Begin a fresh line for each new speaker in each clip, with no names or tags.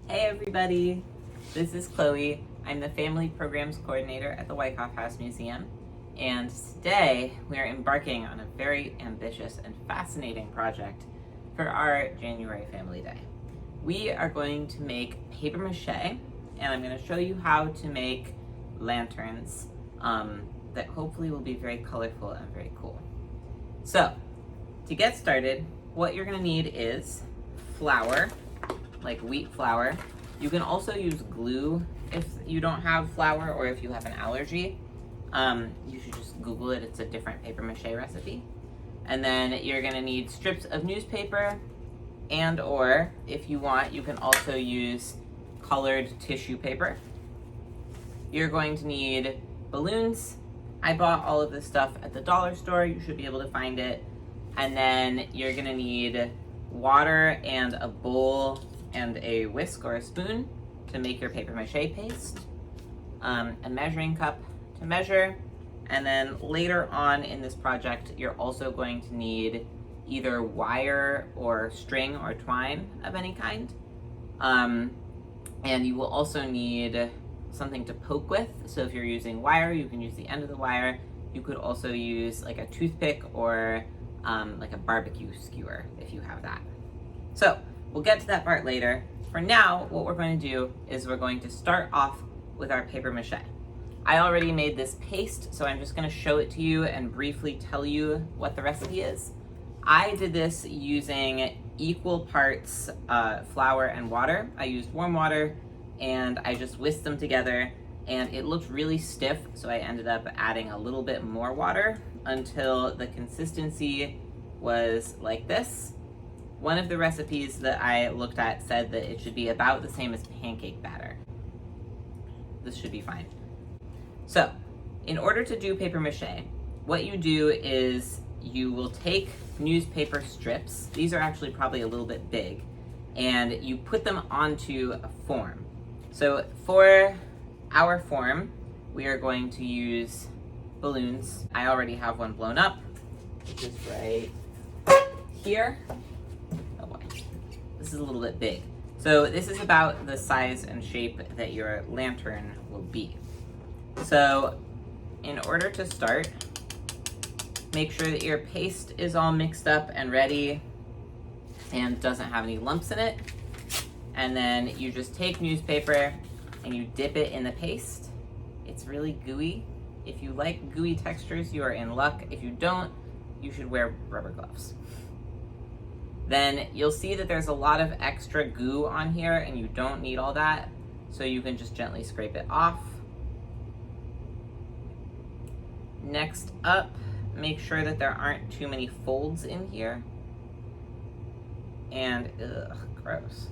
Hey everybody, this is Chloe. I'm the Family Programs Coordinator at the Wyckoff House Museum, and today we are embarking on a very ambitious and fascinating project for our January Family Day. We are going to make papier-mâché, and I'm going to show you how to make lanterns that hopefully will be very colorful and very cool. So, to get started, what you're going to need is flour, like wheat flour. You can also use glue if you don't have flour or if you have an allergy. You should just Google it. It's a different papier-mâché recipe. And then you're going to need strips of newspaper, and or if you want, you can also use colored tissue paper. You're going to need balloons. I bought all of this stuff at the dollar store. You should be able to find it. And then you're going to need water and a bowl and a whisk or a spoon to make your papier-mâché paste, a measuring cup to measure, and then later on in this project you're also going to need either wire or string or twine of any kind, and you will also need something to poke with. So if you're using wire, you can use the end of the wire. You could also use like a toothpick or like a barbecue skewer if you have that. So we'll get to that part later. For now, what we're going to do is we're going to start off with our papier-mâché. I already made this paste, so I'm just going to show it to you and briefly tell you what the recipe is. I did this using equal parts flour and water. I used warm water and I just whisked them together, and it looked really stiff, so I ended up adding a little bit more water until the consistency was like this. One of the recipes that I looked at said that it should be about the same as pancake batter. This should be fine. So, in order to do papier-mâché, what you do is you will take newspaper strips. These are actually probably a little bit big, and you put them onto a form. So for our form, we are going to use balloons. I already have one blown up, which is right here. This is a little bit big. So this is about the size and shape that your lantern will be. So in order to start, make sure that your paste is all mixed up and ready and doesn't have any lumps in it. And then you just take newspaper and you dip it in the paste. It's really gooey. If you like gooey textures, you are in luck. If you don't, you should wear rubber gloves. Then you'll see that there's a lot of extra goo on here and you don't need all that, so you can just gently scrape it off. Next up, make sure that there aren't too many folds in here. And gross.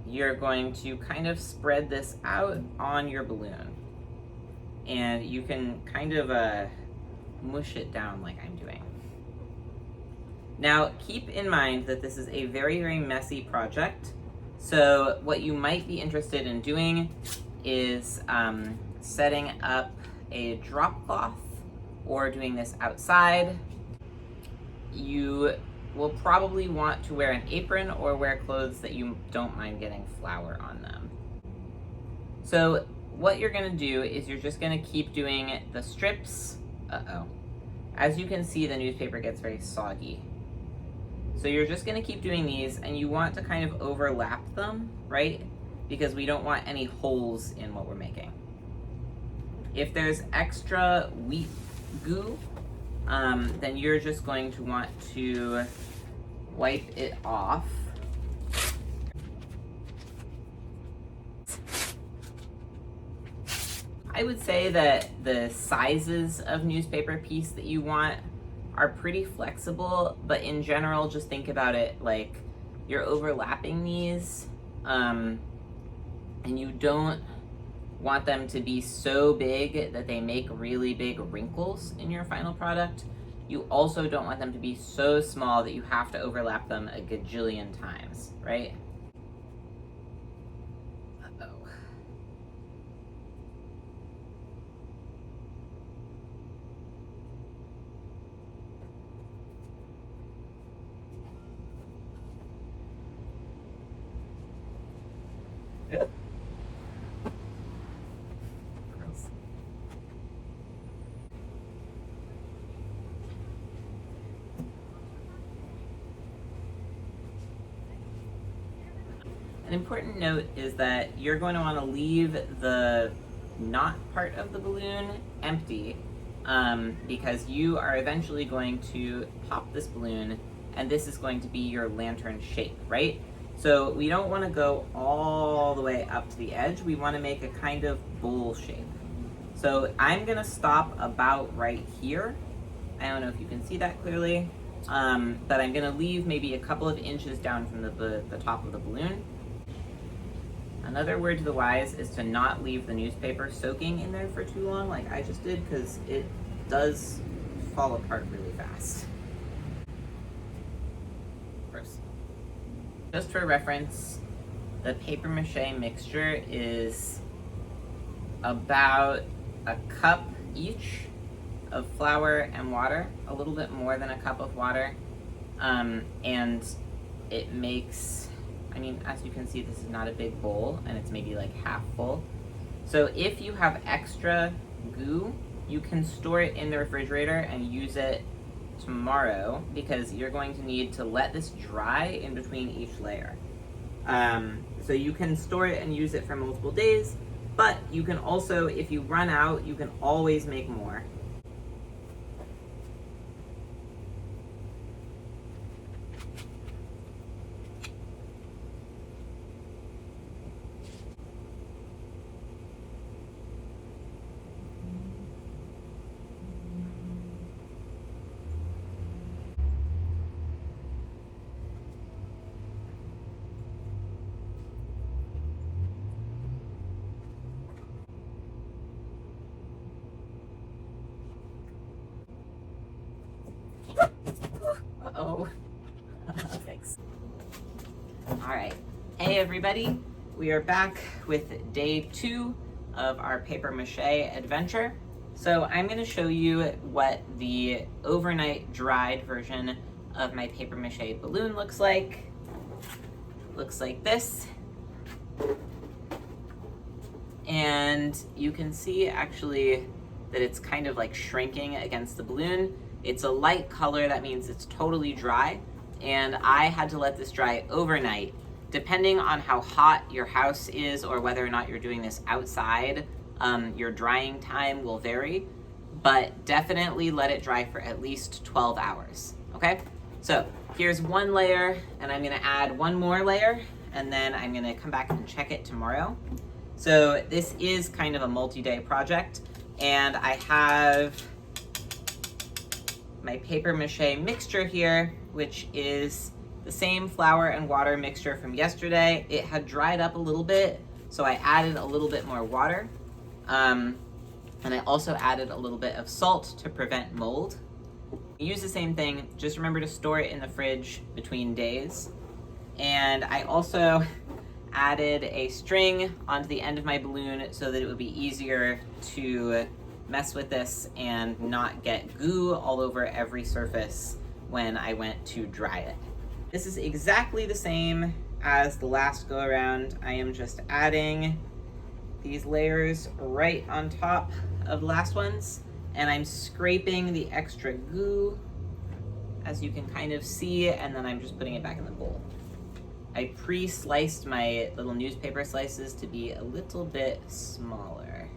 You're going to kind of spread this out on your balloon, and you can kind of mush it down like I'm doing. Now, keep in mind that this is a very, very messy project. So what you might be interested in doing is setting up a drop cloth or doing this outside. You will probably want to wear an apron or wear clothes that you don't mind getting flour on them. So what you're gonna do is you're just gonna keep doing the strips. As you can see, the newspaper gets very soggy. So you're just gonna keep doing these, and you want to kind of overlap them, right? Because we don't want any holes in what we're making. If there's extra wheat goo, then you're just going to want to wipe it off. I would say that the sizes of newspaper piece that you want are pretty flexible, but in general, just think about it like you're overlapping these, and you don't want them to be so big that they make really big wrinkles in your final product. You also don't want them to be so small that you have to overlap them a gajillion times, right? Gross. An important note is that you're going to want to leave the knot part of the balloon empty, because you are eventually going to pop this balloon and this is going to be your lantern shape, right? So we don't want to go all the way up to the edge. We want to make a kind of bowl shape. So I'm going to stop about right here. I don't know if you can see that clearly, but I'm going to leave maybe a couple of inches down from the top of the balloon. Another word to the wise is to not leave the newspaper soaking in there for too long like I just did, because it does fall apart really fast. Gross. Just for reference, the papier-mâché mixture is about a cup each of flour and water, a little bit more than a cup of water, and it makes, I mean, as you can see, this is not a big bowl, and it's maybe like half full. So if you have extra goo, you can store it in the refrigerator and use it tomorrow, because you're going to need to let this dry in between each layer. So you can store it and use it for multiple days, but you can also, if you run out, you can always make more. Uh-oh. Thanks. All right. Hey, everybody. We are back with day 2 of our papier-mâché adventure. So I'm going to show you what the overnight dried version of my papier-mâché balloon looks like. Looks like this. And you can see actually that it's kind of like shrinking against the balloon. It's a light color, that means it's totally dry, and I had to let this dry overnight. Depending on how hot your house is or whether or not you're doing this outside, your drying time will vary, but definitely let it dry for at least 12 hours, okay? So here's one layer, and I'm gonna add one more layer, and then I'm gonna come back and check it tomorrow. So this is kind of a multi-day project, and I have my papier-mâché mixture here, which is the same flour and water mixture from yesterday. It had dried up a little bit, so I added a little bit more water. And I also added a little bit of salt to prevent mold. Use the same thing, just remember to store it in the fridge between days. And I also added a string onto the end of my balloon so that it would be easier to mess with this and not get goo all over every surface when I went to dry it. This is exactly the same as the last go around. I am just adding these layers right on top of the last ones, and I'm scraping the extra goo, as you can kind of see, and then I'm just putting it back in the bowl. I pre-sliced my little newspaper slices to be a little bit smaller.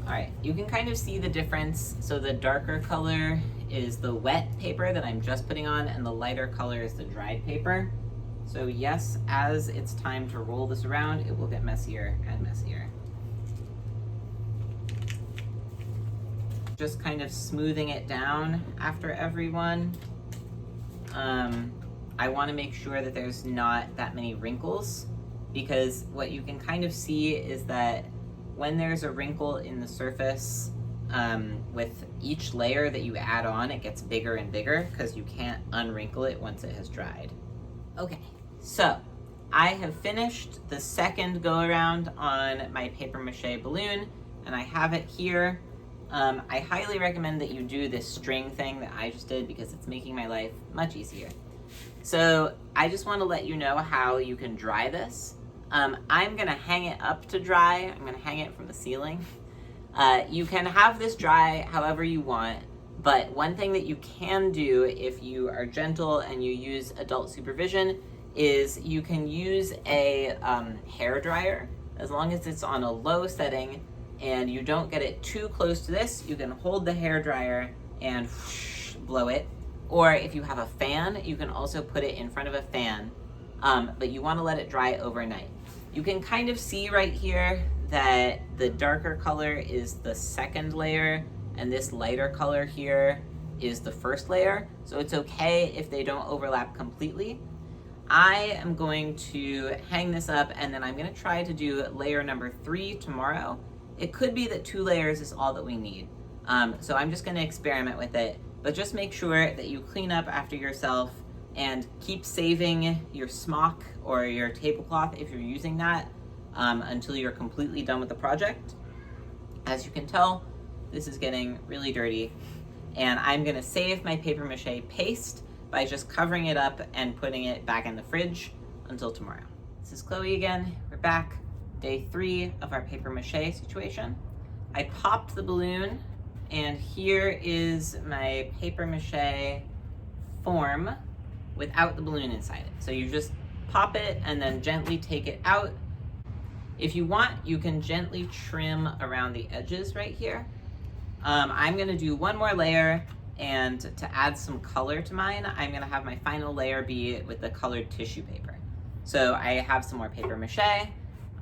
All right, you can kind of see the difference. So the darker color is the wet paper that I'm just putting on, and the lighter color is the dried paper. So yes, as it's time to roll this around, it will get messier and messier. Just kind of smoothing it down after every one. I want to make sure that there's not that many wrinkles, because what you can kind of see is that when there's a wrinkle in the surface, with each layer that you add on, it gets bigger and bigger because you can't unwrinkle it once it has dried. Okay, so I have finished the second go around on my papier-mâché balloon, and I have it here. I highly recommend that you do this string thing that I just did because it's making my life much easier. So I just want to let you know how you can dry this. I'm gonna hang it up to dry. I'm gonna hang it from the ceiling. You can have this dry however you want, but one thing that you can do if you are gentle and you use adult supervision is you can use a hair dryer. As long as it's on a low setting and you don't get it too close to this, you can hold the hair dryer and whoosh, blow it. Or if you have a fan, you can also put it in front of a fan, but you want to let it dry overnight. You can kind of see right here that the darker color is the second layer and this lighter color here is the first layer. So it's okay if they don't overlap completely. I am going to hang this up and then I'm going to try to do layer number 3 tomorrow. It could be that 2 layers is all that we need. So I'm just going to experiment with it, but just make sure that you clean up after yourself and keep saving your smock or your tablecloth if you're using that until you're completely done with the project. As you can tell, this is getting really dirty, and I'm gonna save my papier-mâché paste by just covering it up and putting it back in the fridge until tomorrow. This is Chloe again. We're back, day 3 of our papier-mâché situation. I popped the balloon, and here is my papier-mâché form without the balloon inside it. So you just pop it and then gently take it out. If you want, you can gently trim around the edges right here. I'm gonna do one more layer, and to add some color to mine, I'm gonna have my final layer be with the colored tissue paper. So I have some more papier-mâché.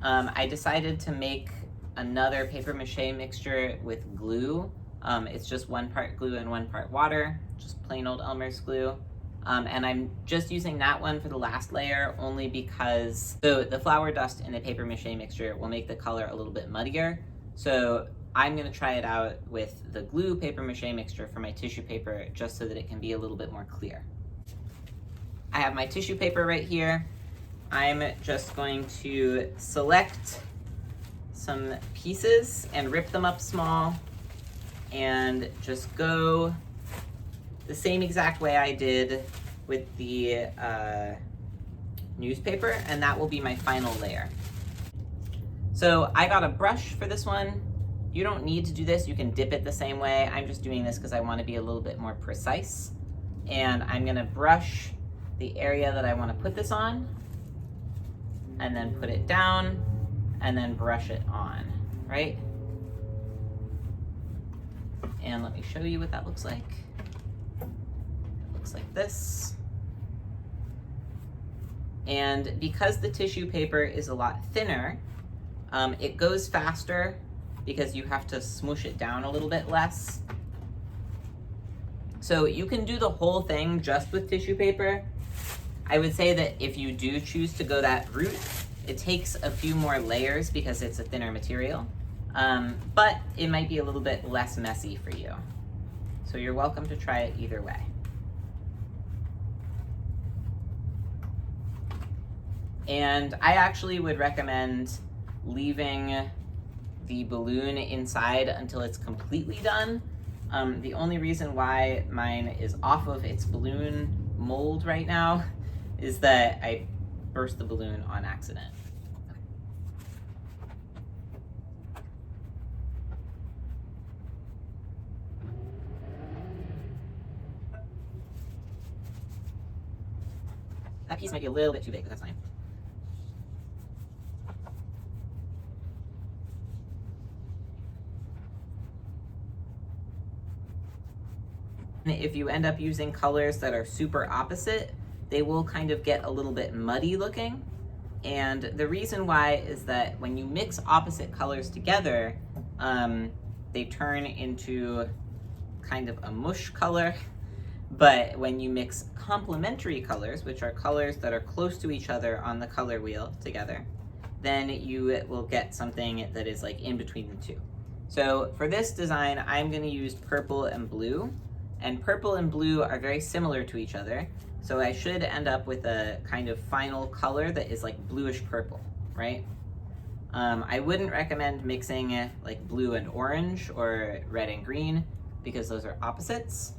I decided to make another papier-mâché mixture with glue. It's just 1 part glue and 1 part water, just plain old Elmer's glue. And I'm just using that one for the last layer only because the flour dust in the papier-mâché mixture will make the color a little bit muddier. So I'm gonna try it out with the glue papier-mâché mixture for my tissue paper just so that it can be a little bit more clear. I have my tissue paper right here. I'm just going to select some pieces and rip them up small and just go the same exact way I did with the newspaper, and that will be my final layer. So I got a brush for this one. You don't need to do this, you can dip it the same way. I'm just doing this because I want to be a little bit more precise. And I'm gonna brush the area that I want to put this on, and then put it down, and then brush it on, right? And let me show you what that looks like. Like this. And because the tissue paper is a lot thinner, it goes faster because you have to smoosh it down a little bit less. So you can do the whole thing just with tissue paper. I would say that if you do choose to go that route, it takes a few more layers because it's a thinner material, but it might be a little bit less messy for you. So you're welcome to try it either way. And I actually would recommend leaving the balloon inside until it's completely done. The only reason why mine is off of its balloon mold right now is that I burst the balloon on accident. That piece might be a little bit too big, but that's fine. If you end up using colors that are super opposite, they will kind of get a little bit muddy looking. And the reason why is that when you mix opposite colors together, they turn into kind of a mush color. But when you mix complementary colors, which are colors that are close to each other on the color wheel together, then you will get something that is like in between the two. So for this design, I'm going to use purple and blue. And purple and blue are very similar to each other. So I should end up with a kind of final color that is like bluish purple, right? I wouldn't recommend mixing like blue and orange or red and green because those are opposites,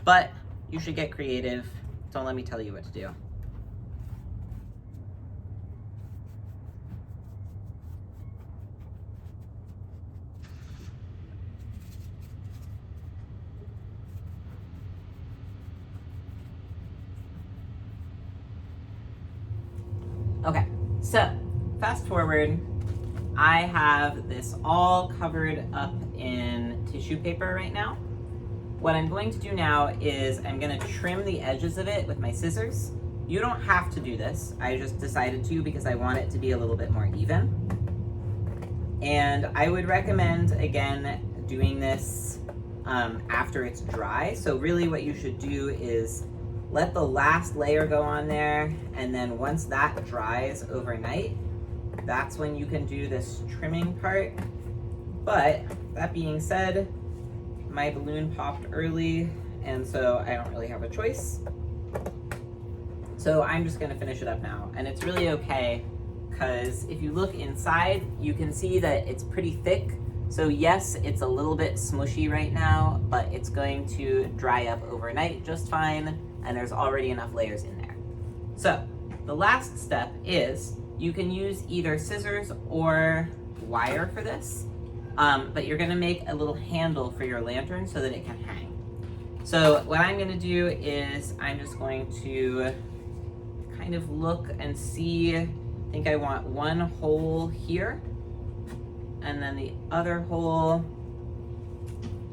but you should get creative. Don't let me tell you what to do. Okay, so fast forward, I have this all covered up in tissue paper right now. What I'm going to do now is I'm gonna trim the edges of it with my scissors. You don't have to do this. I just decided to because I want it to be a little bit more even. And I would recommend, again, doing this after it's dry. So really what you should do is let the last layer go on there, and then once that dries overnight, that's when you can do this trimming part. But that being said, my balloon popped early, and so I don't really have a choice. So I'm just gonna finish it up now. And it's really okay, because if you look inside, you can see that it's pretty thick. So yes, it's a little bit smushy right now, but it's going to dry up overnight just fine, and there's already enough layers in there. So the last step is you can use either scissors or wire for this, but you're gonna make a little handle for your lantern so that it can hang. So what I'm gonna do is I'm just going to kind of look and see. I think I want one hole here, and then the other hole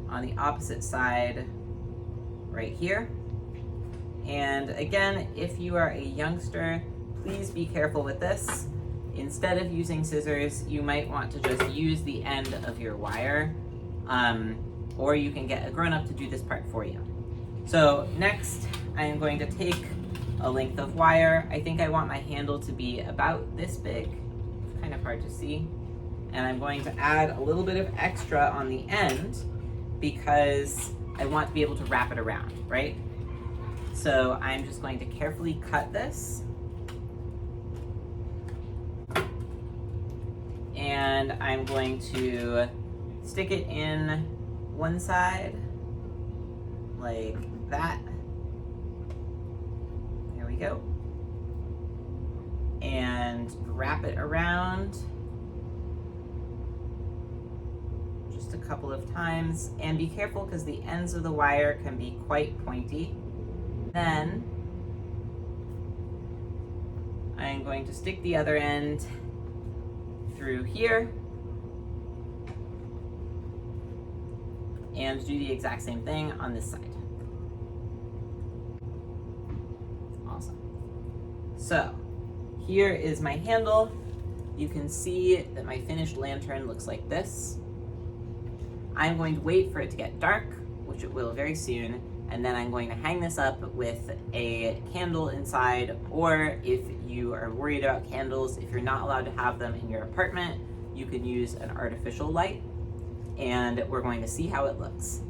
on the opposite side right here. And again, if you are a youngster, please be careful with this. Instead of using scissors, you might want to just use the end of your wire, or you can get a grown-up to do this part for you. So next, I am going to take a length of wire. I think I want my handle to be about this big. It's kind of hard to see. And I'm going to add a little bit of extra on the end because I want to be able to wrap it around, right? So I'm just going to carefully cut this. And I'm going to stick it in one side, like that. There we go. And wrap it around just a couple of times. And be careful because the ends of the wire can be quite pointy. Then I'm going to stick the other end through here and do the exact same thing on this side. Awesome. So here is my handle. You can see that my finished lantern looks like this. I'm going to wait for it to get dark, which it will very soon, and then I'm going to hang this up with a candle inside, or if you are worried about candles, if you're not allowed to have them in your apartment, you can use an artificial light, and we're going to see how it looks.